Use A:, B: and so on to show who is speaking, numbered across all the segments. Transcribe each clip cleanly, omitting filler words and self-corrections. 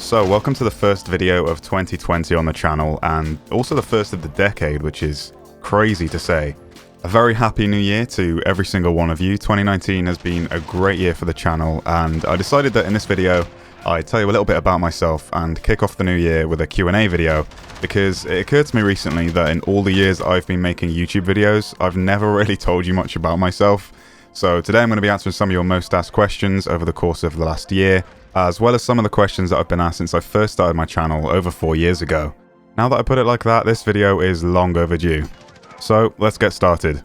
A: So, welcome to the first video of 2020 on the channel, and also the first of the decade, which is crazy to say. A very happy new year to every single one of you. 2019 has been a great year for the channel, and I decided that in this video, I'd tell you a little bit about myself and kick off the new year with a Q&A video, because it occurred to me recently that in all the years I've been making YouTube videos, I've never really told you much about myself. So today I'm going to be answering some of your most asked questions over the course of the last year, as well as some of the questions that I've been asked since I first started my channel over 4 years ago. Now that I put it like that, this video is long overdue. So let's get started.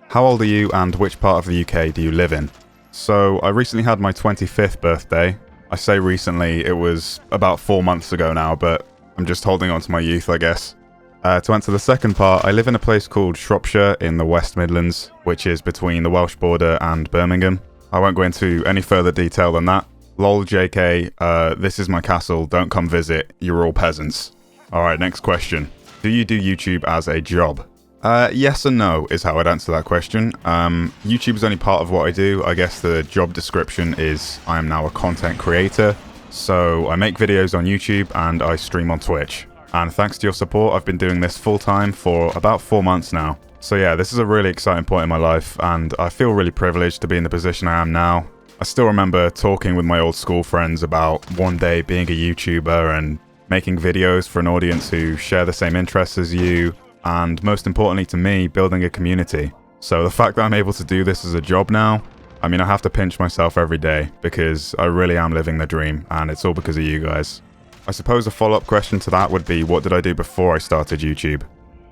A: How old are you and which part of the UK do you live in? So I recently had my 25th birthday. I say recently, it was about 4 months ago now, but I'm just holding on to my youth, I guess. To answer the second part, I live in a place called Shropshire in the West Midlands, which is between the Welsh border and Birmingham. I won't go into any further detail than that. Lol JK, this is my castle, don't come visit, you're all peasants. Alright, next question. Do you do YouTube as a job? Yes and no is how I'd answer that question. YouTube is only part of what I do. I guess the job description is I am now a content creator. So I make videos on YouTube and I stream on Twitch. And thanks to your support, I've been doing this full time for about 4 months now. So yeah, this is a really exciting point in my life, and I feel really privileged to be in the position I am now. I still remember talking with my old school friends about one day being a YouTuber and making videos for an audience who share the same interests as you, and most importantly to me, building a community. So the fact that I'm able to do this as a job now, I mean, I have to pinch myself every day because I really am living the dream, and it's all because of you guys. I suppose a follow-up question to that would be, what did I do before I started YouTube?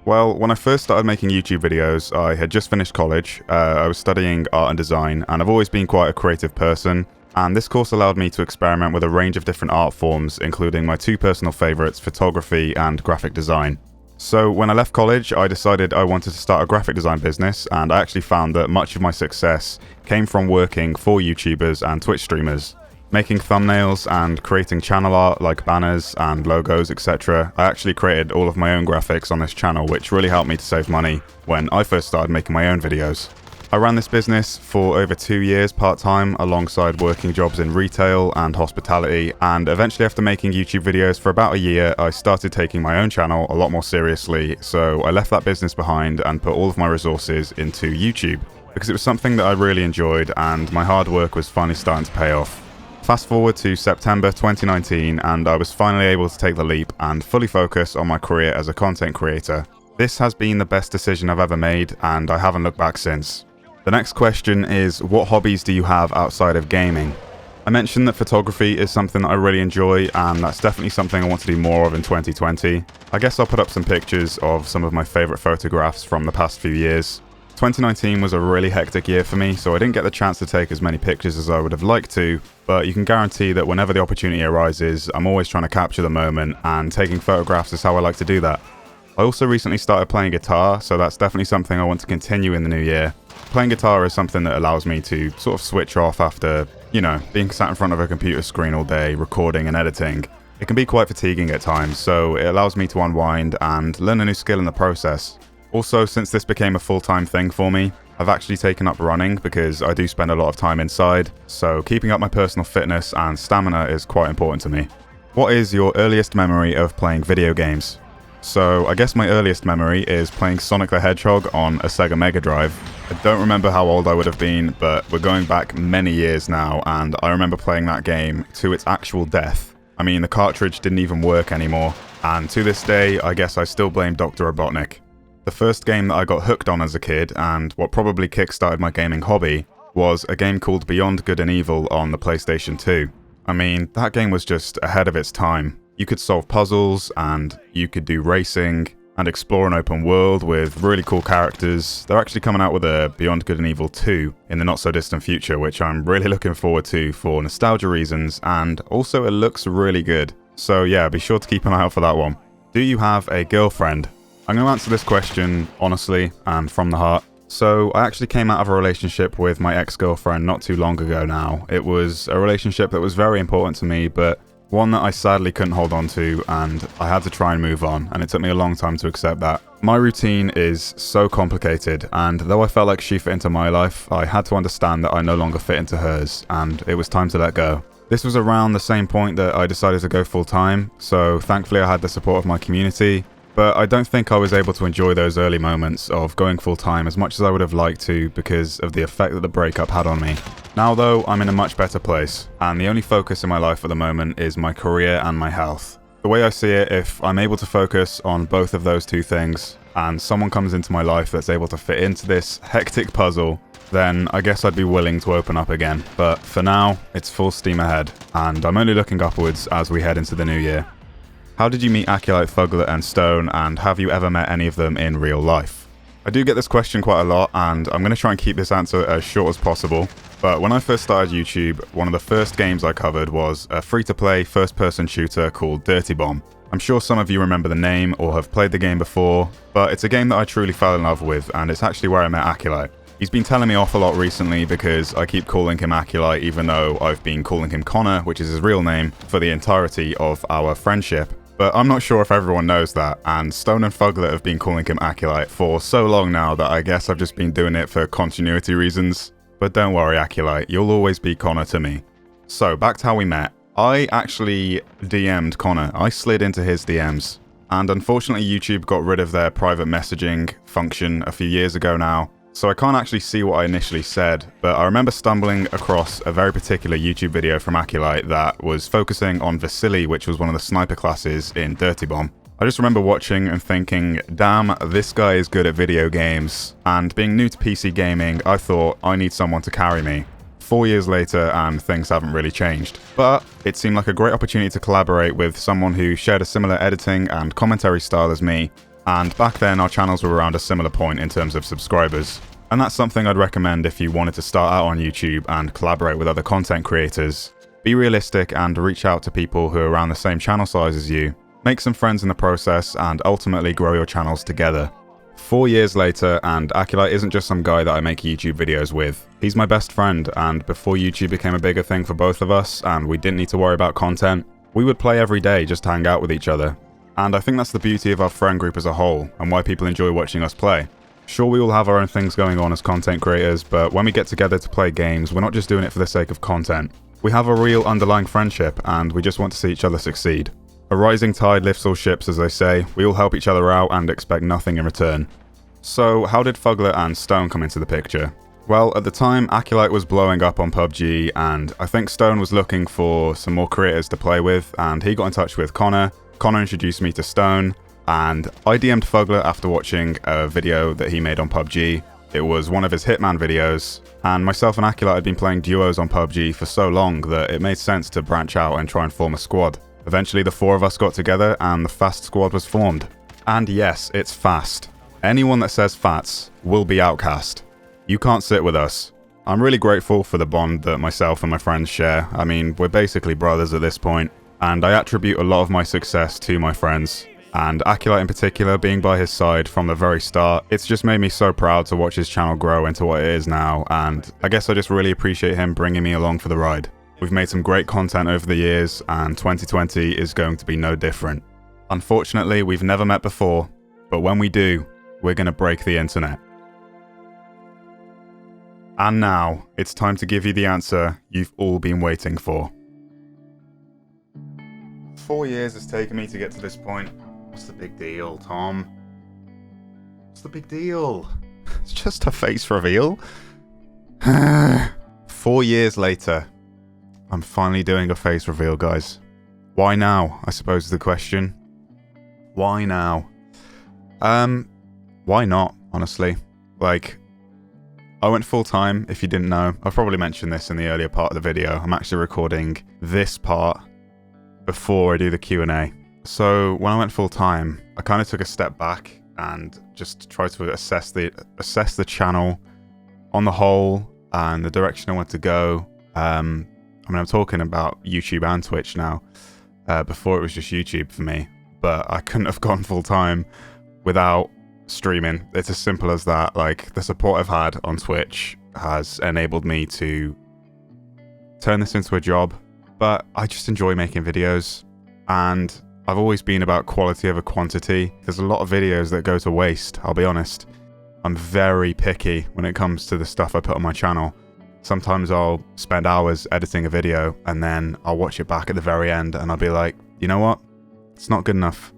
A: Well, when I first started making YouTube videos, I had just finished college. I was studying art and design, and I've always been quite a creative person. And this course allowed me to experiment with a range of different art forms, including my two personal favourites, photography and graphic design. So when I left college, I decided I wanted to start a graphic design business, and I actually found that much of my success came from working for YouTubers and Twitch streamers. Making thumbnails and creating channel art like banners and logos, etc. I actually created all of my own graphics on this channel, which really helped me to save money when I first started making my own videos. I ran this business for over 2 years part-time alongside working jobs in retail and hospitality, and eventually after making YouTube videos for about a year, I started taking my own channel a lot more seriously, so I left that business behind and put all of my resources into YouTube, because it was something that I really enjoyed and my hard work was finally starting to pay off. Fast forward to September 2019 and I was finally able to take the leap and fully focus on my career as a content creator. This has been the best decision I've ever made and I haven't looked back since. The next question is, what hobbies do you have outside of gaming? I mentioned that photography is something that I really enjoy, and that's definitely something I want to do more of in 2020. I guess I'll put up some pictures of some of my favourite photographs from the past few years. 2019 was a really hectic year for me, so I didn't get the chance to take as many pictures as I would have liked to, but you can guarantee that whenever the opportunity arises, I'm always trying to capture the moment, and taking photographs is how I like to do that. I also recently started playing guitar, so that's definitely something I want to continue in the new year. Playing guitar is something that allows me to sort of switch off after, being sat in front of a computer screen all day, recording and editing. It can be quite fatiguing at times, so it allows me to unwind and learn a new skill in the process. Also, since this became a full-time thing for me, I've actually taken up running because I do spend a lot of time inside, so keeping up my personal fitness and stamina is quite important to me. What is your earliest memory of playing video games? So, I guess my earliest memory is playing Sonic the Hedgehog on a Sega Mega Drive. I don't remember how old I would have been, but we're going back many years now, and I remember playing that game to its actual death. I mean, the cartridge didn't even work anymore, and to this day, I guess I still blame Dr. Robotnik. The first game that I got hooked on as a kid, and what probably kickstarted my gaming hobby, was a game called Beyond Good and Evil on the PlayStation 2. I mean, that game was just ahead of its time. You could solve puzzles, and you could do racing, and explore an open world with really cool characters. They're actually coming out with a Beyond Good and Evil 2 in the not so distant future, which I'm really looking forward to for nostalgia reasons, and also it looks really good. So yeah, be sure to keep an eye out for that one. Do you have a girlfriend? I'm going to answer this question honestly and from the heart. So I actually came out of a relationship with my ex-girlfriend not too long ago now. It was a relationship that was very important to me, but one that I sadly couldn't hold on to, and I had to try and move on, and it took me a long time to accept that. My routine is so complicated, and though I felt like she fit into my life, I had to understand that I no longer fit into hers, and it was time to let go. This was around the same point that I decided to go full-time, so thankfully I had the support of my community, but I don't think I was able to enjoy those early moments of going full-time as much as I would have liked to because of the effect that the breakup had on me. Now though, I'm in a much better place, and the only focus in my life at the moment is my career and my health. The way I see it, if I'm able to focus on both of those two things, and someone comes into my life that's able to fit into this hectic puzzle, then I guess I'd be willing to open up again. But for now, it's full steam ahead, and I'm only looking upwards as we head into the new year. How did you meet Acolyte, Fuglet and Stone, and have you ever met any of them in real life? I do get this question quite a lot, and I'm going to try and keep this answer as short as possible. But when I first started YouTube, one of the first games I covered was a free-to-play first-person shooter called Dirty Bomb. I'm sure some of you remember the name or have played the game before, but it's a game that I truly fell in love with, and it's actually where I met Acolyte. He's been telling me off a lot recently because I keep calling him Acolyte even though I've been calling him Connor, which is his real name, for the entirety of our friendship. But I'm not sure if everyone knows that, and Stone and Fuglet have been calling him Acolyte for so long now that I guess I've just been doing it for continuity reasons. But don't worry, Acolyte, you'll always be Connor to me. So, back to how we met. I actually DM'd Connor. I slid into his DMs. And unfortunately YouTube got rid of their private messaging function a few years ago now, so I can't actually see what I initially said, but I remember stumbling across a very particular YouTube video from Acolyte that was focusing on Vasily, which was one of the sniper classes in Dirty Bomb. I just remember watching and thinking, damn, this guy is good at video games, and being new to PC gaming, I thought, I need someone to carry me. 4 years later, and things haven't really changed. But it seemed like a great opportunity to collaborate with someone who shared a similar editing and commentary style as me, and back then our channels were around a similar point in terms of subscribers. And that's something I'd recommend if you wanted to start out on YouTube and collaborate with other content creators. Be realistic and reach out to people who are around the same channel size as you. Make some friends in the process and ultimately grow your channels together. 4 years later, and Acolyte isn't just some guy that I make YouTube videos with. He's my best friend, and before YouTube became a bigger thing for both of us and we didn't need to worry about content, we would play every day just to hang out with each other. And I think that's the beauty of our friend group as a whole, and why people enjoy watching us play. Sure, we all have our own things going on as content creators, but when we get together to play games, we're not just doing it for the sake of content. We have a real underlying friendship, and we just want to see each other succeed. A rising tide lifts all ships, as they say. We all help each other out and expect nothing in return. So, how did Fuglet and Stone come into the picture? Well, at the time, Acolyte was blowing up on PUBG, and I think Stone was looking for some more creators to play with, and he got in touch with Connor. Connor introduced me to Stone, and I DM'd Fuglet after watching a video that he made on PUBG. It was one of his Hitman videos, and myself and Acolyte had been playing duos on PUBG for so long that it made sense to branch out and try and form a squad. Eventually the four of us got together and the Fast Squad was formed. And yes, it's fast. Anyone that says fats will be outcast. You can't sit with us. I'm really grateful for the bond that myself and my friends share. I mean, we're basically brothers at this point, and I attribute a lot of my success to my friends. And Acolyte in particular, being by his side from the very start, it's just made me so proud to watch his channel grow into what it is now, and I guess I just really appreciate him bringing me along for the ride. We've made some great content over the years, and 2020 is going to be no different. Unfortunately, we've never met before, but when we do, we're going to break the internet. And now, it's time to give you the answer you've all been waiting for. 4 years has taken me to get to this point. What's the big deal, Tom? What's the big deal? It's just a face reveal. 4 years later, I'm finally doing a face reveal, guys. Why now, I suppose is the question. Why now? Why not, honestly? Like, I went full-time, if you didn't know. I've probably mentioned this in the earlier part of the video. I'm actually recording this part before I do the Q&A. So when I went full-time, I kind of took a step back and just tried to assess the channel on the whole and the direction I want to go. I mean, I'm talking about YouTube and Twitch now. Before it was just YouTube for me, but I couldn't have gone full-time without streaming. It's as simple as that. Like, the support I've had on Twitch has enabled me to turn this into a job, but I just enjoy making videos, and I've always been about quality over quantity. There's a lot of videos that go to waste, I'll be honest. I'm very picky when it comes to the stuff I put on my channel, Sometimes I'll spend hours editing a video and then I'll watch it back at the very end and I'll be like, you know what? It's not good enough.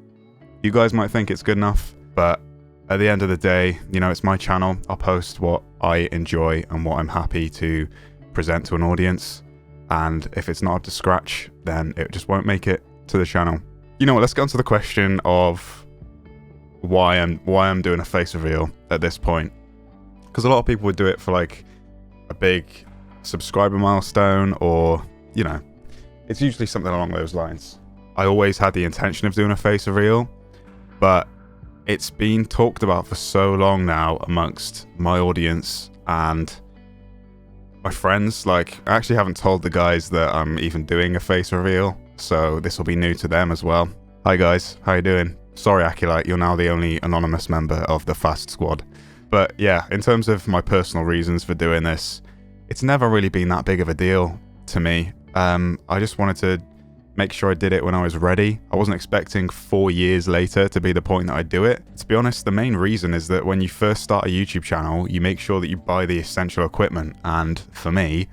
A: You guys might think it's good enough, but at the end of the day, you know, it's my channel. I'll post what I enjoy and what I'm happy to present to an audience. And if it's not up to scratch, then it just won't make it to the channel. You know what? Let's get on to the question of why I'm doing a face reveal at this point. Because a lot of people would do it for like a big subscriber milestone, or, you know, it's usually something along those lines. I always had the intention of doing a face reveal, but it's been talked about for so long now amongst my audience and my friends. Like, I actually haven't told the guys that I'm even doing a face reveal, so this will be new to them as well. Hi guys, how you doing? Sorry Aculite, you're now the only anonymous member of the Fast Squad. But yeah, in terms of my personal reasons for doing this, it's never really been that big of a deal to me. I just wanted to make sure I did it when I was ready. I wasn't expecting 4 years later to be the point that I do it. To be honest, the main reason is that when you first start a YouTube channel, you make sure that you buy the essential equipment. And for me,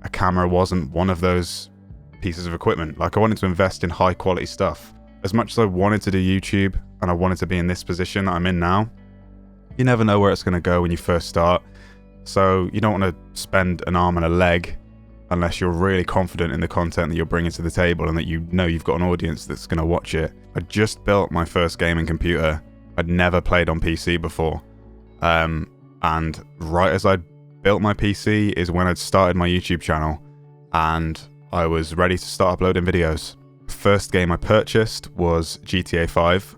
A: a camera wasn't one of those pieces of equipment. Like, I wanted to invest in high quality stuff. As much as I wanted to do YouTube and I wanted to be in this position that I'm in now, you never know where it's going to go when you first start. So you don't want to spend an arm and a leg unless you're really confident in the content that you're bringing to the table and that you know you've got an audience that's going to watch it. I just built my first gaming computer. I'd never played on PC before. And right as I built my PC is when I'd started my YouTube channel and I was ready to start uploading videos. First game I purchased was GTA 5,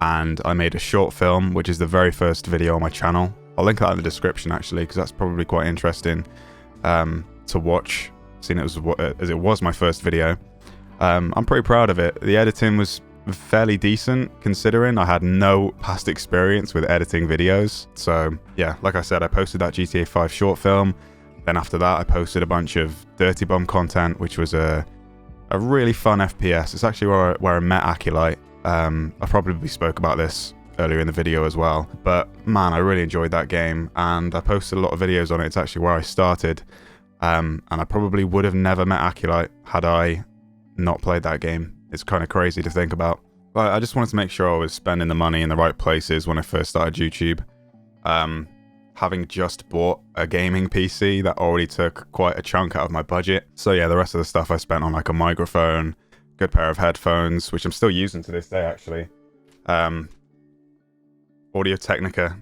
A: and I made a short film, which is the very first video on my channel. I'll link that in the description actually, because that's probably quite interesting to watch, seeing as it was my first video. I'm pretty proud of it. The editing was fairly decent, considering I had no past experience with editing videos. So yeah, like I said, I posted that GTA 5 short film. Then after that, I posted a bunch of Dirty Bum content, which was a really fun FPS. It's actually where I met Aculite. I probably spoke about this earlier in the video as well, but man, I really enjoyed that game and I posted a lot of videos on it. It's actually where I started, and I probably would have never met Aculite had I not played that game. It's kind of crazy to think about, but I just wanted to make sure I was spending the money in the right places when I first started YouTube. Having just bought a gaming PC, that already took quite a chunk out of my budget. So yeah, the rest of the stuff I spent on like a microphone, good pair of headphones, which I'm still using to this day actually. Audio-Technica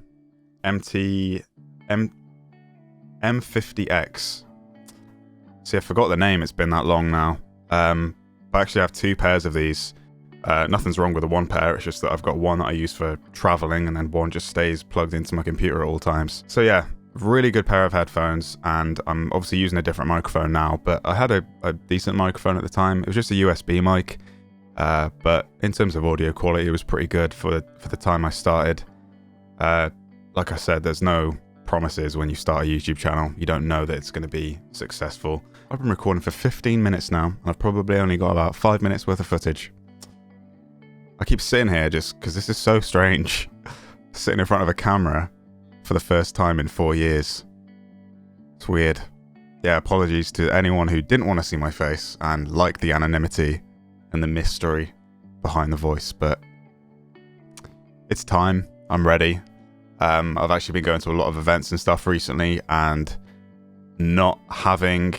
A: M50X. See, I forgot the name, it's been that long now. But I actually have 2 pairs of these. Nothing's wrong with the one pair, it's just that I've got one that I use for traveling and then one just stays plugged into my computer at all times. So yeah, really good pair of headphones, and I'm obviously using a different microphone now, but I had a decent microphone at the time. It was just a USB mic, but in terms of audio quality, it was pretty good for the time I started. Like I said, there's no promises when you start a YouTube channel. You don't know that it's going to be successful. I've been recording for 15 minutes now, and I've probably only got about 5 minutes worth of footage. I keep sitting here just because this is so strange. Sitting in front of a camera for the first time in 4 years. It's weird. Yeah, apologies to anyone who didn't want to see my face and liked the anonymity and the mystery behind the voice, but it's time. I'm ready. I've actually been going to a lot of events and stuff recently, and not having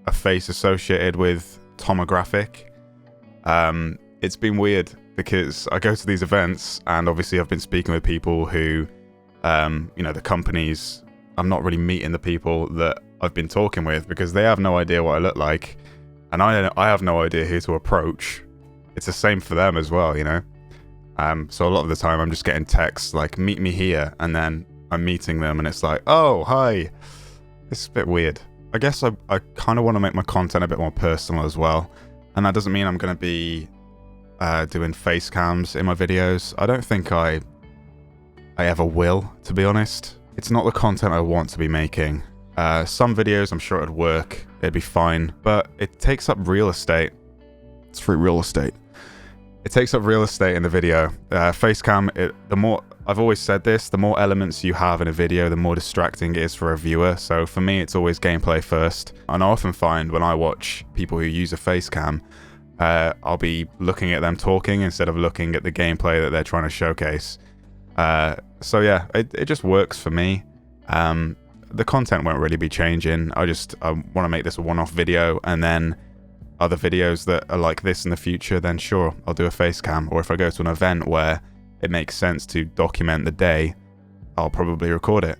A: a face associated with Tomographic, it's been weird because I go to these events and obviously I've been speaking with people who, you know, the companies, I'm not really meeting the people that I've been talking with because they have no idea what I look like, and I have no idea who to approach. It's the same for them as well, you know. So a lot of the time I'm just getting texts like, meet me here, and then I'm meeting them and it's like, oh, hi. It's a bit weird. I guess I kind of want to make my content a bit more personal as well, and that doesn't mean I'm going to be doing face cams in my videos. I don't think I ever will, to be honest. It's not the content I want to be making. Some videos I'm sure it'd work, it'd be fine, but it takes up real estate. It's free real estate. It takes up real estate in the video. Facecam, the more I've always said this, the more elements you have in a video, the more distracting it is for a viewer. So for me, it's always gameplay first. And I often find when I watch people who use a face cam, I'll be looking at them talking instead of looking at the gameplay that they're trying to showcase. So yeah, it just works for me. The content won't really be changing. I want to make this a one-off video, and then other videos that are like this in the future, then sure, I'll do a face cam. Or if I go to an event where it makes sense to document the day, I'll probably record it.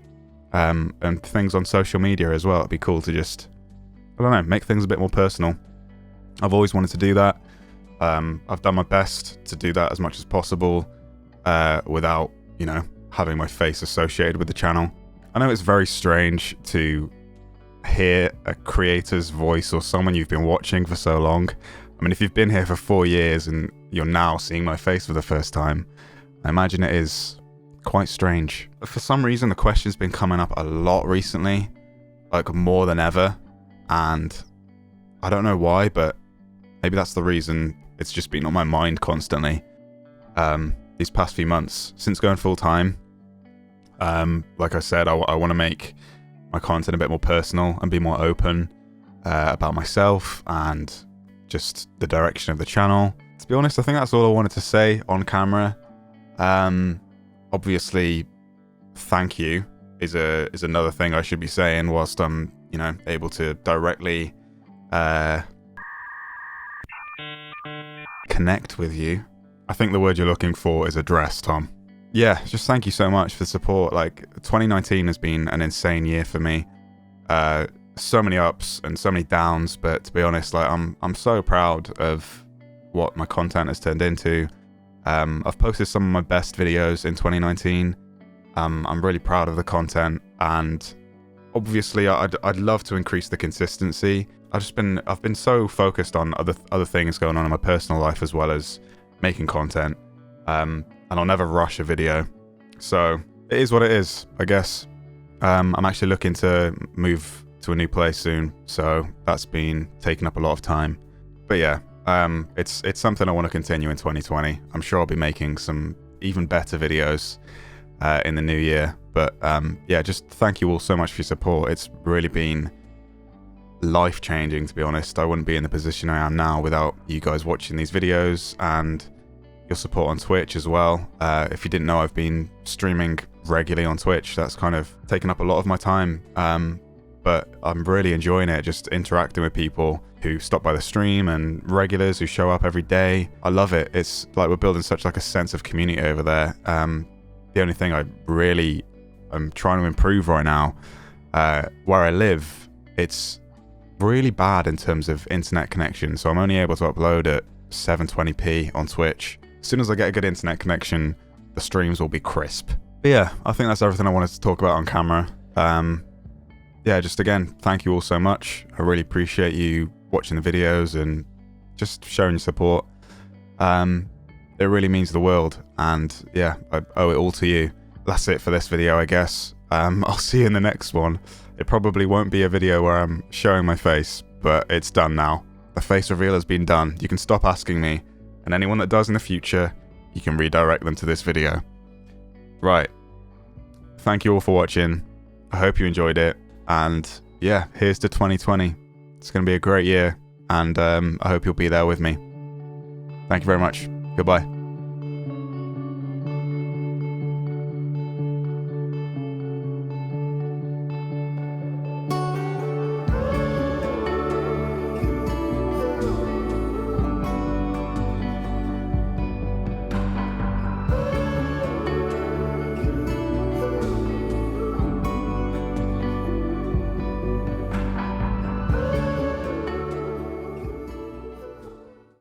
A: And things on social media as well. It'd be cool to just, I don't know, make things a bit more personal. I've always wanted to do that. I've done my best to do that as much as possible without, you know, having my face associated with the channel. I know it's very strange to hear a creator's voice or someone you've been watching for so long. I mean, if you've been here for 4 years and you're now seeing my face for the first time, I imagine it is quite strange. For some reason, the question's been coming up a lot recently, like more than ever, and I don't know why, but maybe that's the reason it's just been on my mind constantly these past few months since going full-time. Like I said, I want to make my content a bit more personal and be more open about myself and just the direction of the channel. To be honest, I think that's all I wanted to say on camera. Obviously, thank you is another thing I should be saying whilst I'm, you know, able to directly connect with you. I think the word you're looking for is address, Tom. Yeah, just thank you so much for the support. Like, 2019 has been an insane year for me. So many ups and so many downs, but to be honest, like I'm so proud of what my content has turned into. I've posted some of my best videos in 2019. I'm really proud of the content, and obviously I'd love to increase the consistency. I've been so focused on other things going on in my personal life as well as making content. And I'll never rush a video. So it is what it is, I guess. I'm actually looking to move to a new place soon, so that's been taking up a lot of time. But yeah, it's something I want to continue in 2020. I'm sure I'll be making some even better videos in the new year. But yeah, just thank you all so much for your support. It's really been life-changing, to be honest. I wouldn't be in the position I am now without you guys watching these videos and your support on Twitch as well. If you didn't know, I've been streaming regularly on Twitch. That's kind of taken up a lot of my time, but I'm really enjoying it, just interacting with people who stop by the stream and regulars who show up every day. I love it. It's like we're building such like a sense of community over there. The only thing I'm trying to improve right now, where I live, it's really bad in terms of internet connection, so I'm only able to upload at 720p on Twitch. As soon as I get a good internet connection, the streams will be crisp. But yeah, I think that's everything I wanted to talk about on camera. Yeah, just again, thank you all so much. I really appreciate you watching the videos and just showing your support. It really means the world, and yeah, I owe it all to you. That's it for this video, I guess. I'll see you in the next one. It probably won't be a video where I'm showing my face, but it's done now. The face reveal has been done. You can stop asking me. And anyone that does in the future, you can redirect them to this video. Right. Thank you all for watching. I hope you enjoyed it. And yeah, here's to 2020. It's going to be a great year. And I hope you'll be there with me. Thank you very much. Goodbye.